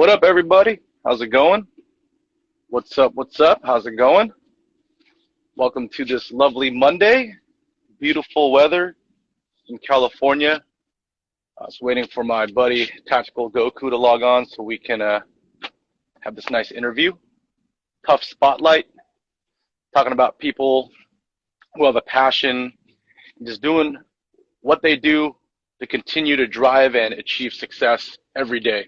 What up, everybody? How's it going? What's up? What's up? How's it going? Welcome to this lovely Monday. Beautiful weather in California. I was waiting for my buddy Tactical Goku to log on so we can have this nice interview. Tough spotlight, talking about people who have a passion, just doing what they do to continue to drive and achieve success every day.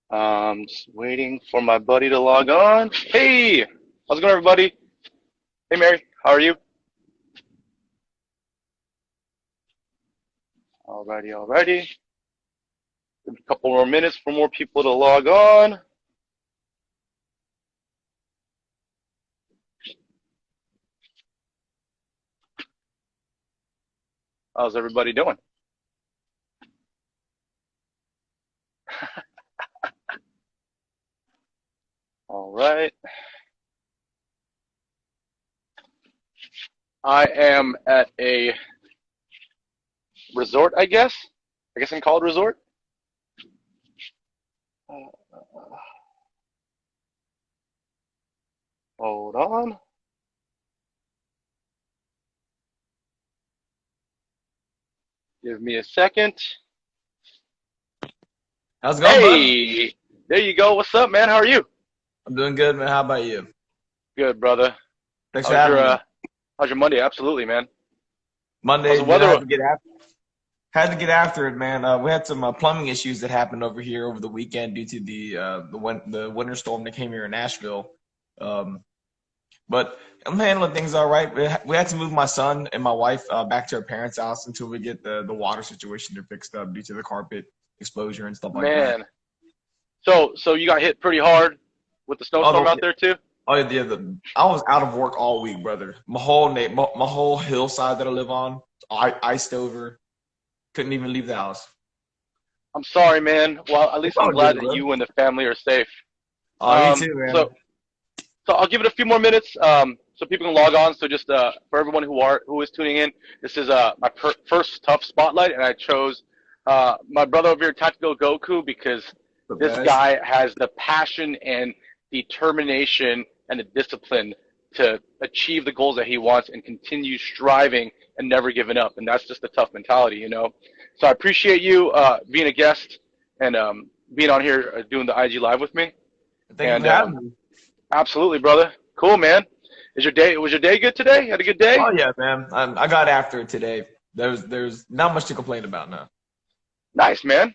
Just waiting for my buddy to log on. Hey, how's it going, everybody? Hey, Mary, how are you? Alrighty. Give a couple more minutes for more people to log on. How's everybody doing? All right. I am at a resort, I guess. I can call it a resort. Hold on. Give me a second. How's it going, Hey, there you go. What's up, man? How are you? I'm doing good, man. How about you? Good, brother. Thanks for having me. How's your Monday? Absolutely, man. Monday, How's the weather? had to get after it, man. We had some plumbing issues that happened over here over the weekend due to the winter storm that came here in Nashville. But I'm handling things all right. We had to move my son and my wife back to our parents' house until we get the water situation fixed up due to the carpet exposure and stuff like that. Man, so you got hit pretty hard with the snowstorm out there too? Oh yeah, I was out of work all week, brother. My whole hillside that I live on, iced over. Couldn't even leave the house. I'm sorry, man. Well, at least I'm glad that you and the family are safe. Oh, me too, man. So I'll give it a few more minutes so people can log on. So just for everyone who is tuning in, this is my first tough spotlight, and I chose my brother over here, Tactical Goku, because this guy has the passion and determination and the discipline to achieve the goals that he wants and continue striving and never giving up. And that's just a tough mentality, you know. So I appreciate you being a guest and being on here doing the IG Live with me. Thank you for having me. Absolutely, brother. Cool, man. Was your day good today? Had a good day? Oh yeah, man. I got after it today. There's not much to complain about now. Nice, man.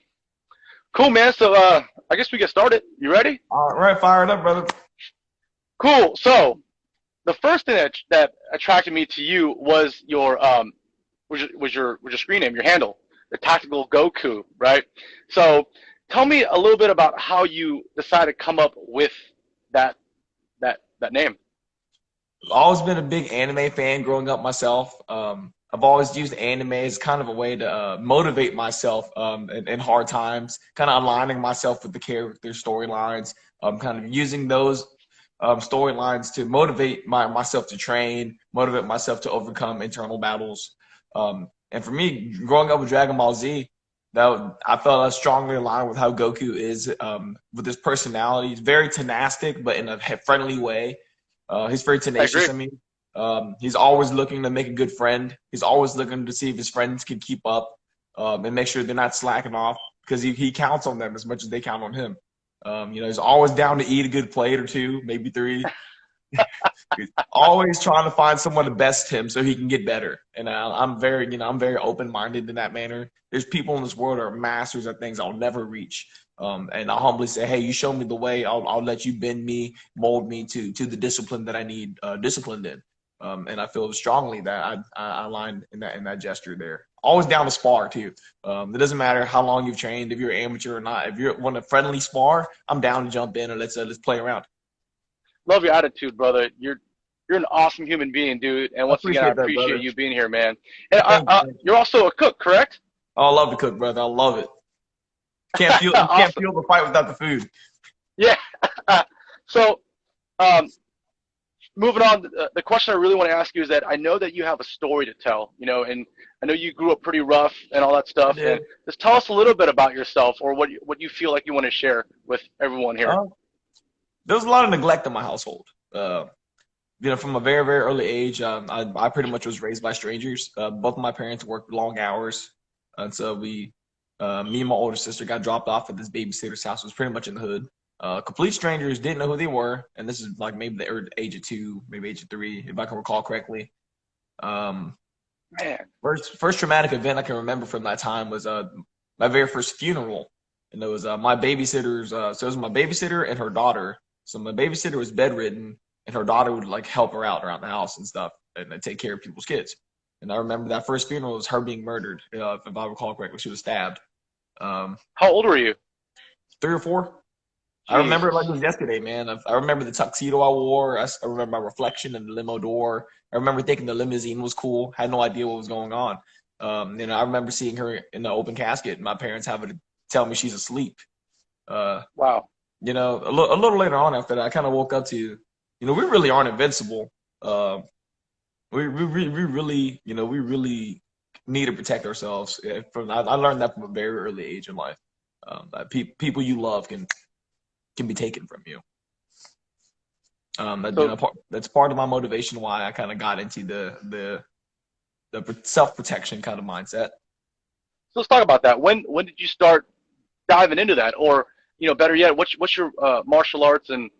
Cool, man. So I guess we get started. You ready? All right, fire it up, brother. Cool. So the first thing that attracted me to you was your screen name, your handle, the Tactical Goku, right? So tell me a little bit about how you decided to come up with that name. I've always been a big anime fan growing up myself. I've always used anime as kind of a way to motivate myself in hard times, kind of aligning myself with the character storylines, kind of using those storylines to motivate myself to train, motivate myself to overcome internal battles. And for me, growing up with Dragon Ball Z, I felt I strongly aligned with how Goku is with his personality. He's very tenactic, but in a friendly way. He's very tenacious. I mean, he's always looking to make a good friend. He's always looking to see if his friends can keep up and make sure they're not slacking off because he counts on them as much as they count on him. He's always down to eat a good plate or two, maybe three. He's always trying to find someone to best him so he can get better. And I'm very open-minded in that manner. There's people in this world that are masters at things I'll never reach. And I'll humbly say, hey, you show me the way. I'll let you bend me, mold me to the discipline that I need disciplined in. And I feel strongly that I aligned in that gesture there. Always down to spar too. It doesn't matter how long you've trained, if you're an amateur or not. If you want a friendly spar, I'm down to jump in and let's play around. Love your attitude, brother. You're an awesome human being, dude. And once again, I appreciate you being here, man. And you're also a cook, correct? Oh, I love to cook, brother. I love it. Can't feel the fight without the food. Yeah. So, moving on, the question I really want to ask you is that I know that you have a story to tell, and I know you grew up pretty rough and all that I stuff. And did. just tell us a little bit about yourself, or what you feel like you want to share with everyone here. There was a lot of neglect in my household. From a very, very early age, I pretty much was raised by strangers. Both of my parents worked long hours, and so me and my older sister got dropped off at this babysitter's house. It was pretty much in the hood. Complete strangers, didn't know who they were, and this is like maybe the age of 2, maybe age of 3, if I can recall correctly. Um, Man, first traumatic event I can remember from that time was my very first funeral, and it was my babysitter's. So it was my babysitter and her daughter. So my babysitter was bedridden, and her daughter would like help her out around the house and stuff, and take care of people's kids. And I remember that first funeral was her being murdered. If I recall correctly, she was stabbed. how old were you? 3 or 4. I remember it like Jesus. it was yesterday, man. I remember the tuxedo I wore. I remember my reflection in the limo door. I remember thinking the limousine was cool. Had no idea what was going on. I remember seeing her in the open casket, and my parents having to tell me she's asleep. Uh, Wow. a little later on after that, I kind of woke up to, we really aren't invincible. We really, we really need to protect ourselves. I learned that from a very early age in life. That people you love can be taken from you. So That's part of my motivation why I kind of got into the self-protection kind of mindset. let's talk about that. When did you start diving into that, or better yet, what's your martial arts and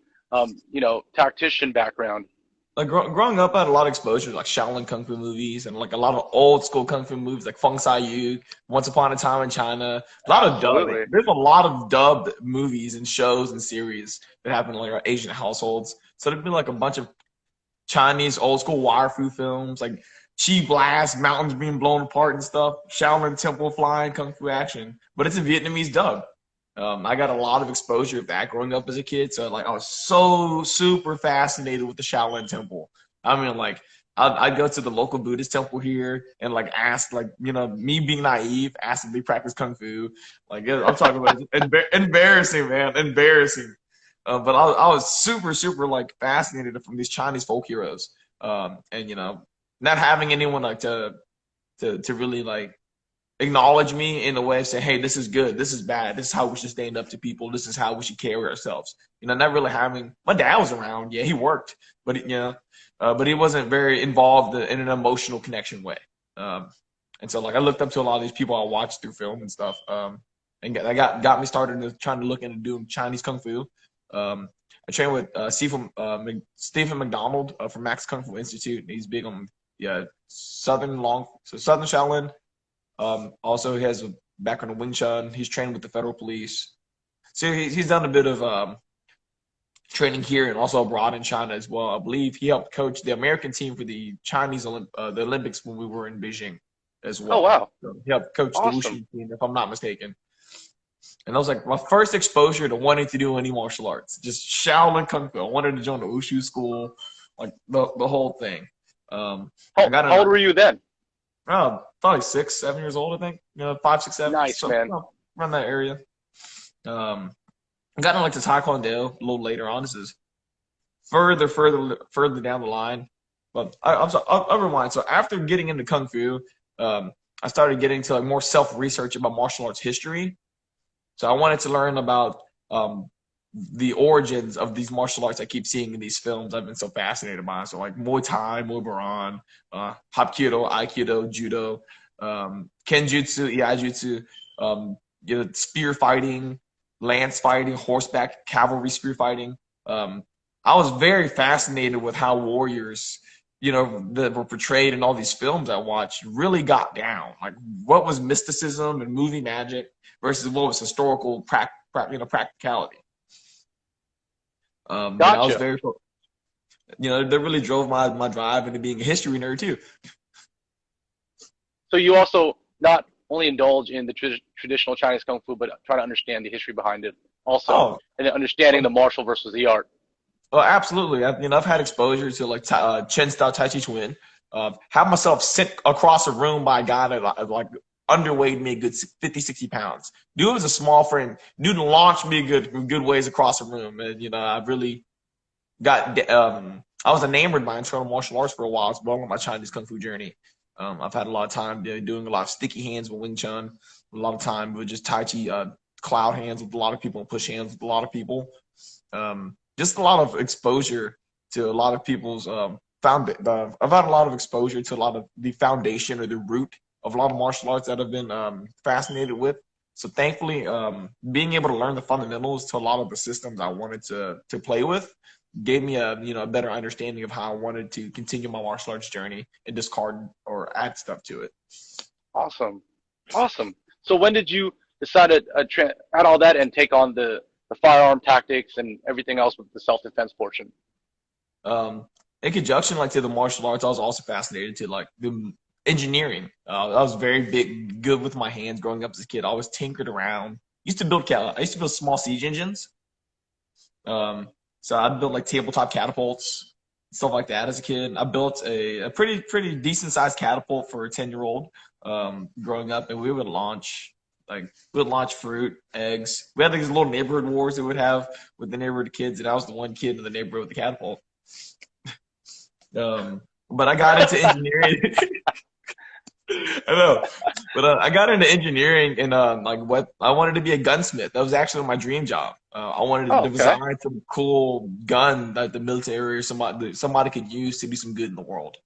tactician background? Like growing up, I had a lot of exposure to like Shaolin Kung Fu movies and like a lot of old school Kung Fu movies like Feng Sai Yu, Once Upon a Time in China. A lot of dubbing. Absolutely. There's a lot of dubbed movies and shows and series that happen in like our Asian households. So there'd be like a bunch of Chinese old school wire fu films, like Chi Blast, mountains being blown apart and stuff, Shaolin Temple flying, Kung Fu action. But it's a Vietnamese dub. I got a lot of exposure to that growing up as a kid. So like I was so super fascinated with the Shaolin Temple. I mean, like I'd go to the local Buddhist temple here and like ask, like, me being naive, ask if they practice Kung Fu. Like I'm talking about embarrassing, man, embarrassing. But I was super, super like fascinated from these Chinese folk heroes. And not having anyone like to really like acknowledge me in a way of saying, hey, this is good, this is bad, this is how we should stand up to people, this is how we should carry ourselves. Not really having, my dad was around, yeah, he worked, but but he wasn't very involved in an emotional connection way. And so like I looked up to a lot of these people I watched through film and stuff. And that got me started to trying to look into doing Chinese Kung Fu. I trained with Stephen McDonald from Max Kung Fu Institute. He's big on Southern Shaolin. Also, he has a background in Wing Chun. He's trained with the federal police. So he's done a bit of training here and also abroad in China as well. I believe he helped coach the American team for the the Olympics when we were in Beijing as well. Oh wow. So he helped coach the Awesome. Wushu team, if I'm not mistaken. And that was like my first exposure to wanting to do any martial arts, just Shaolin Kung Fu. I wanted to join the Wushu school, like the whole thing. I got How old were you then? probably 6, 7 years old, I think. 5, 6, 7. Nice, So man. around that area. I got into like the Taekwondo a little later on. This is further down the line. But I'll rewind. So after getting into Kung Fu, I started getting to like more self-research about martial arts history. So I wanted to learn about the origins of these martial arts I keep seeing in these films I've been so fascinated by. So like Muay Thai, Muay Boran, Hapkido, Aikido, Judo, Kenjutsu, Iajutsu, spear fighting, lance fighting, horseback, cavalry spear fighting. I was very fascinated with how warriors, that were portrayed in all these films I watched really got down. Like what was mysticism and movie magic versus what was historical practicality. I was Gotcha. very, that really drove my drive into being a history nerd too. So you also not only indulge in the traditional Chinese Kung Fu, but try to understand the history behind it also, Oh, and understanding the martial versus the art. well, absolutely. I've had exposure to like Chen style Tai Chi Chuan. Have myself sent across a room by a guy that like underweighed me a good 50, 60 pounds. Dude was a small frame. Dude launched me good ways across the room. And, I really got I was enamored by internal martial arts for a while. It's along my Chinese Kung Fu journey. I've had a lot of time doing a lot of sticky hands with Wing Chun, a lot of time with just Tai Chi, cloud hands with a lot of people, and push hands with a lot of people. Just a lot of exposure to a lot of people's I've had a lot of exposure to a lot of the foundation or the root of a lot of martial arts that I've been fascinated with. So thankfully, being able to learn the fundamentals to a lot of the systems I wanted to play with gave me a better understanding of how I wanted to continue my martial arts journey and discard or add stuff to it. Awesome. Awesome. So when did you decide to add all that and take on the firearm tactics and everything else with the self-defense portion? In conjunction to the martial arts, I was also fascinated to the engineering. I was very good with my hands growing up as a kid. I always tinkered around. I used to build small siege engines. So I built tabletop catapults, stuff like that as a kid. I built a pretty decent sized catapult for a 10-year-old growing up, and we would launch fruit, eggs. We had these little neighborhood wars that we would have with the neighborhood kids, and I was the one kid in the neighborhood with the catapult. But I got into engineering. I know, but I got into engineering and what I wanted to be a gunsmith. That was actually my dream job. I wanted to design some cool gun that the military or somebody could use to do some good in the world.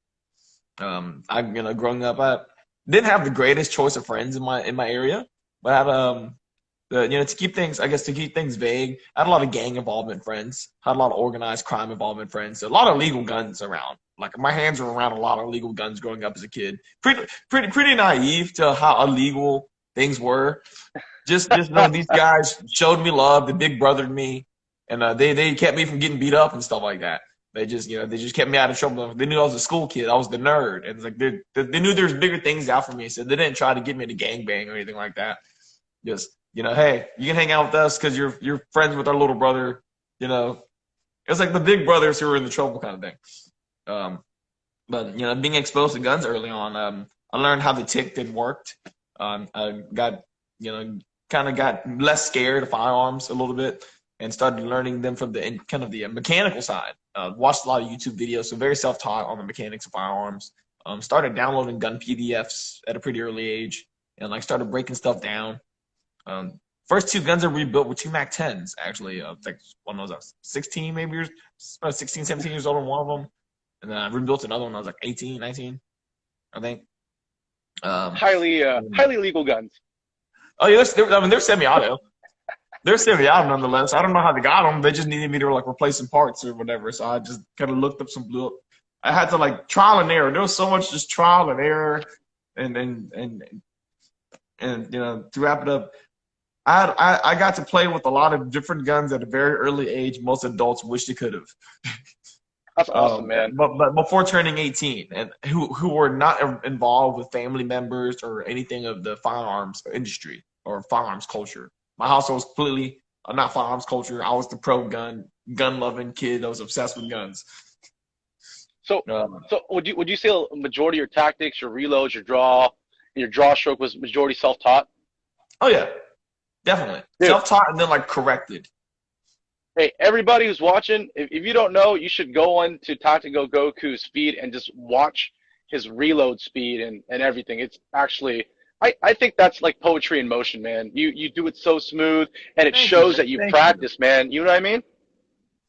Growing up, I didn't have the greatest choice of friends in my area, but I had to keep things vague. I had a lot of gang involvement friends. I had a lot of organized crime involvement friends. A lot of legal guns around. My hands were around a lot of legal guns growing up as a kid. Pretty naive to how illegal things were. Just know these guys showed me love. They big brothered me, and they kept me from getting beat up and stuff like that. They just kept me out of trouble. They knew I was a school kid. I was the nerd, and it's they knew there's bigger things out for me. So they didn't try to get me to gangbang or anything like that. Just hey, you can hang out with us because you're friends with our little brother. It's like the big brothers who were in the trouble kind of thing. But being exposed to guns early on, I learned how the tick did worked. I got got less scared of firearms a little bit and started learning them from the mechanical side. Watched a lot of YouTube videos, so very self-taught on the mechanics of firearms. Started downloading gun PDFs at a pretty early age and started breaking stuff down. First two guns I rebuilt were two Mac 10s, actually. When I was 16, maybe 16, 17 years old on one of them. And then I rebuilt another one when I was 18, 19, I think. Highly legal guns. Oh, yeah, they're semi-auto. They're semi-auto nonetheless. I don't know how they got them. They just needed me to replace some parts or whatever. So I just kind of looked up some blue. I had to trial and error. There was so much just trial and error, and to wrap it up, I got to play with a lot of different guns at a very early age. Most adults wish they could have. That's awesome, man. But before turning 18, and who were not involved with family members or anything of the firearms industry or firearms culture. My household was completely not firearms culture. I was the pro gun-loving kid that was obsessed with guns. So would you say a majority of your tactics, your reloads, your draw stroke was majority self-taught? Oh yeah, definitely. Dude. Self-taught and then corrected. Hey, everybody who's watching, if you don't know, you should go on to Tactical Goku's feed and just watch his reload speed and everything. It's actually, I think that's like poetry in motion, man. You do it so smooth, and it shows that you practice, man. You know what I mean?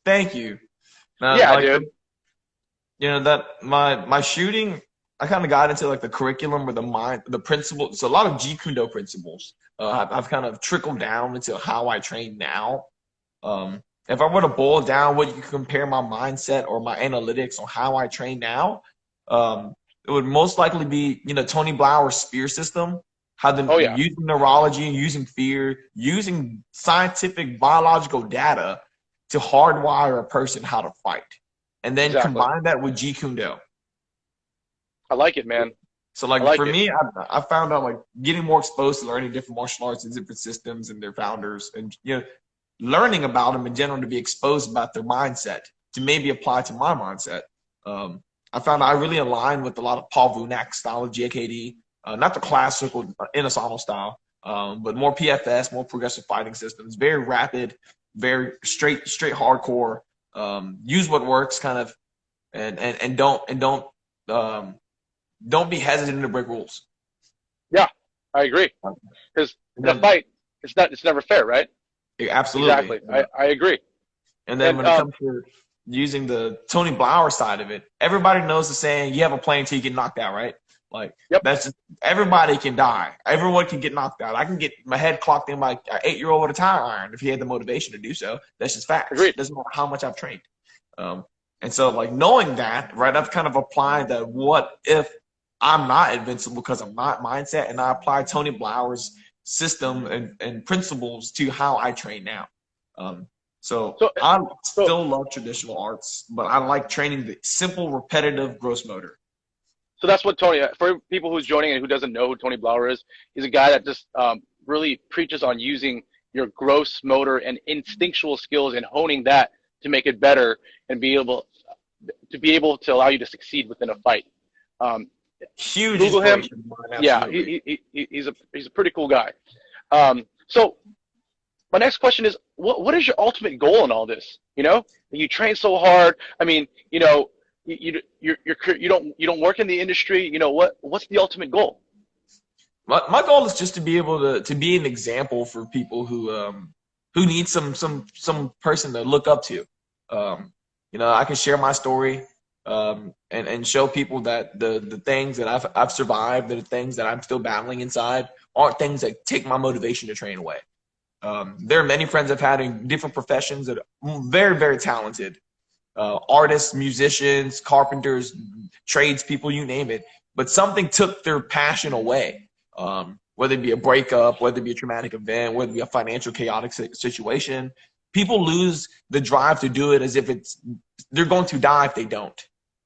Thank you. Yeah, dude. That my shooting, I kind of got into the curriculum or the principles. So a lot of Jeet Kune Do principles. I've kind of trickled down into how I train now. If I were to boil down what you compare my mindset or my analytics on how I train now, it would most likely be, Tony Blauer's spear system, using neurology, using fear, using scientific biological data to hardwire a person how to fight. And then combine that with Jeet Kune Do. I like it, man. So for me, I found out getting more exposed to learning different martial arts and different systems and their founders and, learning about them in general to be exposed about their mindset to maybe apply to my mindset. I found I really align with a lot of Paul Vunak's style of GKD, not the classical Inosanto style, but more PFS, more progressive fighting systems, very rapid, very straight hardcore, use what works kind of and don't be hesitant to break rules. Yeah, I agree. Because And in a then fight, it's never fair, right? absolutely. Exactly. I agree. And then And when it comes to using the Tony Blauer side of it, everybody knows the saying, you have a plan till you get knocked out, right? Like yep, that's just, everybody can die. Everyone can get knocked out. I can get my head clocked in by an 8-year-old with a tire iron if he had the motivation to do so. That's just facts. agreed. Doesn't matter how much I've trained. Um, and so like knowing that, right, I've kind of applied that what if I'm not invincible because of my mindset, and I apply Tony Blauer's system and principles to how I train now. Um, so So I so still love traditional arts, but I like training the simple, repetitive gross motor. so that's what Tony. For people who's joining and who doesn't know who Tony Blauer is, he's a guy that just really preaches on using your gross motor and instinctual skills and honing that to make it better and be able to allow you to succeed within a fight. Um, Huge Google him. inspiration of mine, Yeah, absolutely. he's a pretty cool guy. So my next question is, what is your ultimate goal in all this? You know, you train so hard. I mean, you know, you don't work in the industry. You know, what's the ultimate goal? My goal is just to be able to be an example for people who need some person to look up to. You know, I can share my story and show people that the things that I've survived, the things that I'm still battling inside, aren't things that take my motivation to train away. There are many friends I've had in different professions that are very talented, artists, musicians, carpenters, tradespeople, you name it. But something took their passion away, whether it be a breakup, whether it be a traumatic event, whether it be a financial chaotic situation. People lose the drive to do it as if they're going to die if they don't.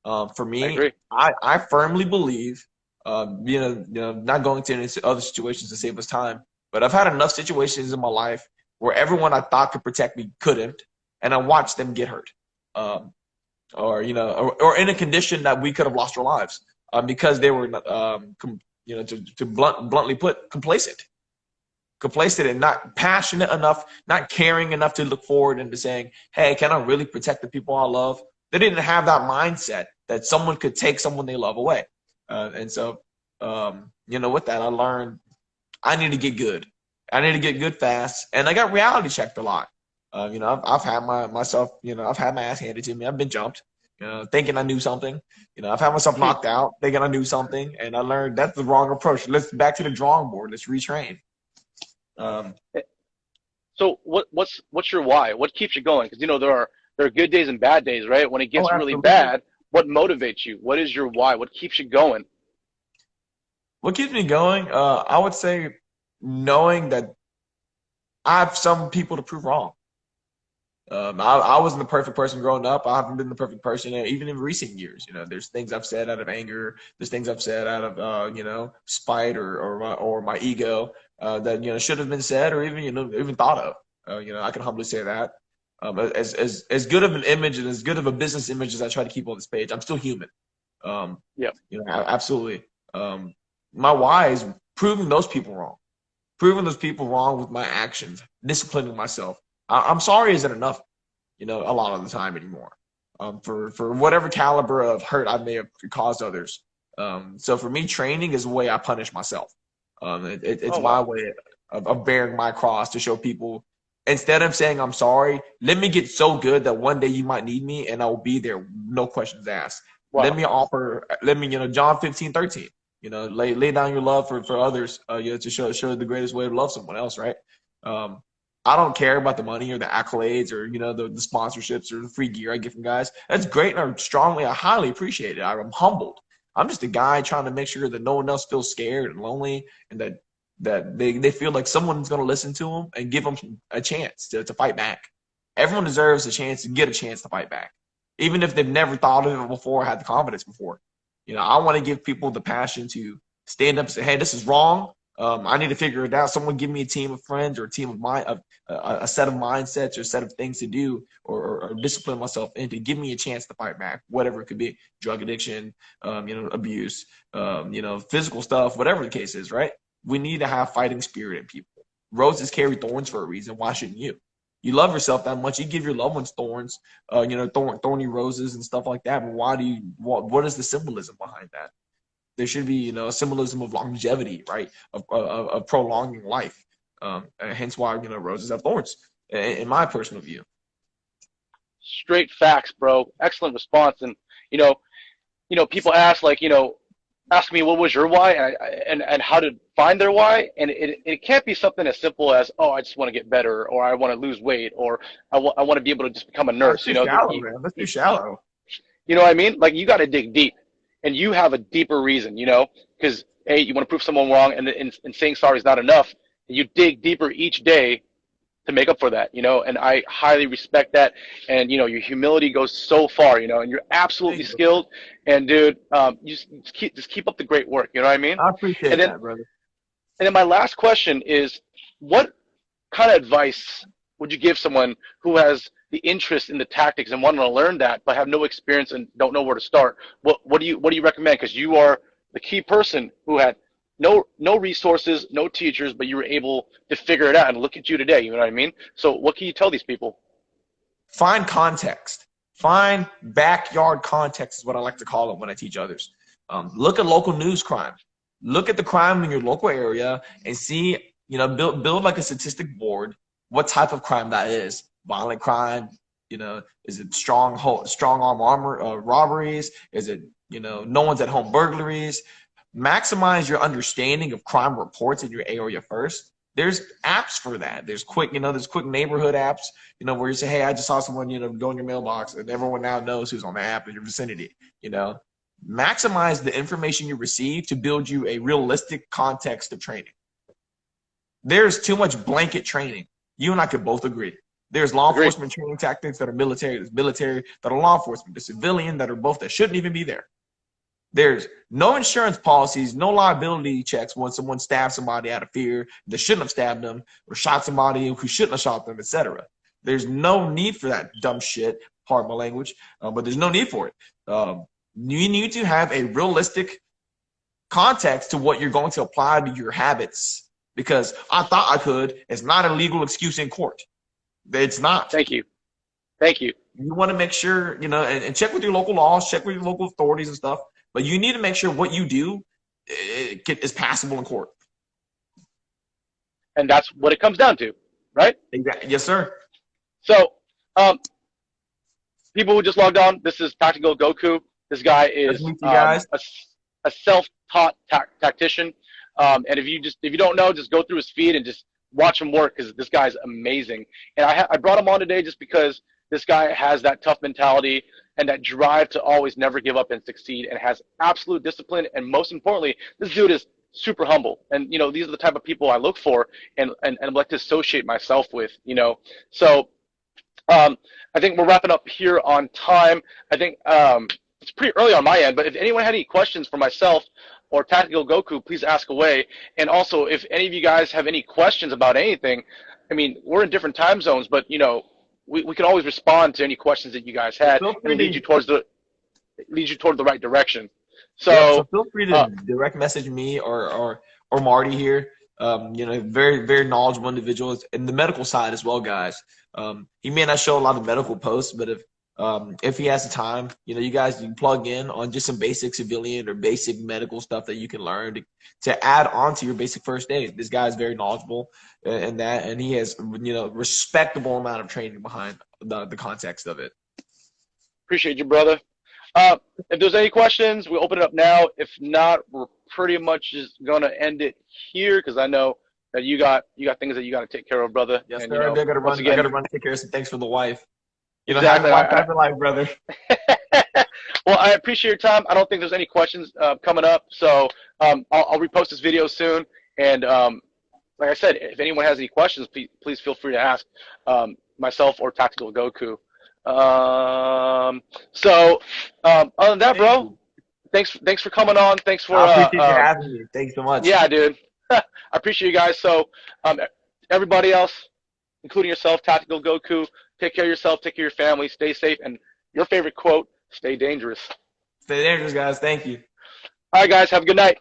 For I me, agree. I firmly believe, not going to any other situations to save us time, but I've had enough situations in my life where everyone I thought could protect me couldn't, and I watched them get hurt, or or in a condition that we could have lost our lives because they were, to bluntly put, complacent and not passionate enough, not caring enough to look forward into saying, hey, can I really protect the people I love? They didn't have that mindset that someone could take someone they love away. And so, with that, I learned I need to get good. I need to get good fast. And I got reality checked a lot. I've had I've had my ass handed to me. I've been jumped, thinking I knew something. I've had myself Hmm. knocked out, thinking I knew something. And I learned that's the wrong approach. Let's back to the drawing board. Let's retrain. Um, So what's your why? What keeps you going? Because there are good days and bad days, right? When it oh, gets really absolutely. bad, what motivates you? What is your why? What keeps you going? What keeps me going? I would say knowing that I have some people to prove wrong. I wasn't the perfect person growing up. I haven't been the perfect person even in recent years. There's things I've said out of anger. There's things I've said out of spite or my ego that should have been said or even thought of. I can humbly say that. As good of an image and as good of a business image as I try to keep on this page, I'm still human. Yep. Absolutely. My why is proving those people wrong with my actions, disciplining myself. I'm sorry isn't enough, a lot of the time anymore. For whatever caliber of hurt I may have caused others. So for me, training is the way I punish myself. It's Oh my wow. way of bearing my cross to show people. Instead of saying I'm sorry, let me get so good that one day you might need me and I will be there, no questions asked. Wow. John 15:13. Lay down your love for others, to show the greatest way to love someone else, right? Um, I don't care about the money or the accolades or the sponsorships or the free gear I get from guys. That's great, and I highly appreciate it. I'm humbled. I'm just a guy trying to make sure that no one else feels scared and lonely, and that they feel like someone's going to listen to them and give them a chance to fight back. Everyone deserves a chance to get a chance to fight back, even if they've never thought of it before, had the confidence before. I want to give people the passion to stand up and say, hey, this is wrong. I need to figure it out. Someone give me a team of friends or a team of a set of mindsets or a set of things to do or discipline myself into give me a chance to fight back, whatever it could be, drug addiction, abuse, physical stuff, whatever the case is, right? We need to have fighting spirit in people. Roses carry thorns for a reason. Why shouldn't you? You love yourself that much. You give your loved ones thorns, thorny roses and stuff like that. But why do you? What is the symbolism behind that? There should be, a symbolism of longevity, right? Of prolonging life. Hence why, roses have thorns, in my personal view. Straight facts, bro. Excellent response. And people ask like, ask me what was your why and how to find their why, and it can't be something as simple as, oh, I just want to get better, or I want to lose weight, or I want to be able to just become a nurse. That's too shallow, man. That's too shallow. You know what I mean? Like, you got to dig deep, and you have a deeper reason, because you want to prove someone wrong, and saying sorry is not enough. You dig deeper each day to make up for that, and I highly respect that. And your humility goes so far, and you're absolutely skilled. And dude, just keep up the great work. You know what I mean? I appreciate that, brother. And then my last question is, what kind of advice would you give someone who has the interest in the tactics and want to learn that, but have no experience and don't know where to start? What do you recommend? Because you are the key person who had no resources, no teachers, but you were able to figure it out, and look at you today. You know what I mean? So what can you tell these people? Find context. Find backyard context is what I like to call it when I teach others. Look at local news crime. Look at the crime in your local area and see, build like a statistic board, what type of crime that is. Violent crime, is it strong arm robberies? Is it, no one's at home burglaries? Maximize your understanding of crime reports in your area first. There's apps for that. There's quick neighborhood apps, where you say, hey, I just saw someone, go in your mailbox, and everyone now knows who's on the app in your vicinity. Maximize the information you receive to build you a realistic context of training. There's too much blanket training. You and I could both agree. There's law enforcement training tactics that are military. There's military that are law enforcement. There's civilian that are both that shouldn't even be there. There's no insurance policies, no liability checks when someone stabs somebody out of fear that shouldn't have stabbed them, or shot somebody who shouldn't have shot them, etc. There's no need for that dumb shit, pardon my language, but there's no need for it. You need to have a realistic context to what you're going to apply to your habits, because I thought I could is not a legal excuse in court. It's not. Thank you. You want to make sure, and check with your local laws, check with your local authorities and stuff. But you need to make sure what you do is passable in court. And that's what it comes down to, right? Exactly. Yes, sir. So, people who just logged on, this is Tactical Goku. This guy is a self-taught tactician. And if you don't know, just go through his feed and just watch him work, because this guy's amazing. And I brought him on today just because this guy has that tough mentality and that drive to always never give up and succeed, and has absolute discipline. And most importantly, this dude is super humble. And, these are the type of people I look for and like to associate myself with, So I think we're wrapping up here on time. I think it's pretty early on my end, but if anyone had any questions for myself or Tactical Goku, please ask away. And also, if any of you guys have any questions about anything, I mean, we're in different time zones, but, we can always respond to any questions that you guys had and lead you toward the right direction. So feel free to direct message me or Marty here. Very, very knowledgeable individuals in the medical side as well, guys. He may not show a lot of medical posts, but if he has the time, you guys can plug in on just some basic civilian or basic medical stuff that you can learn to add on to your basic first aid. This guy is very knowledgeable in that, and he has, respectable amount of training behind the context of it. Appreciate you, brother. If there's any questions, we'll open it up now. If not, we're pretty much just gonna end it here, because I know that you got things that you got to take care of, brother. Yes, sir. I gotta run. I gotta run to take care of some things for the wife. Exactly. Have a life, brother. Well, I appreciate your time. I don't think there's any questions coming up, so I'll repost this video soon. And like I said, if anyone has any questions, please feel free to ask myself or Tactical Goku. Other than that, bro, thanks for coming on. Thanks for I appreciate you having me. Thanks so much. Yeah, dude. I appreciate you guys. So everybody else, including yourself, Tactical Goku, take care of yourself, take care of your family, stay safe, and your favorite quote, stay dangerous. Stay dangerous, guys. Thank you. All right, guys. Have a good night.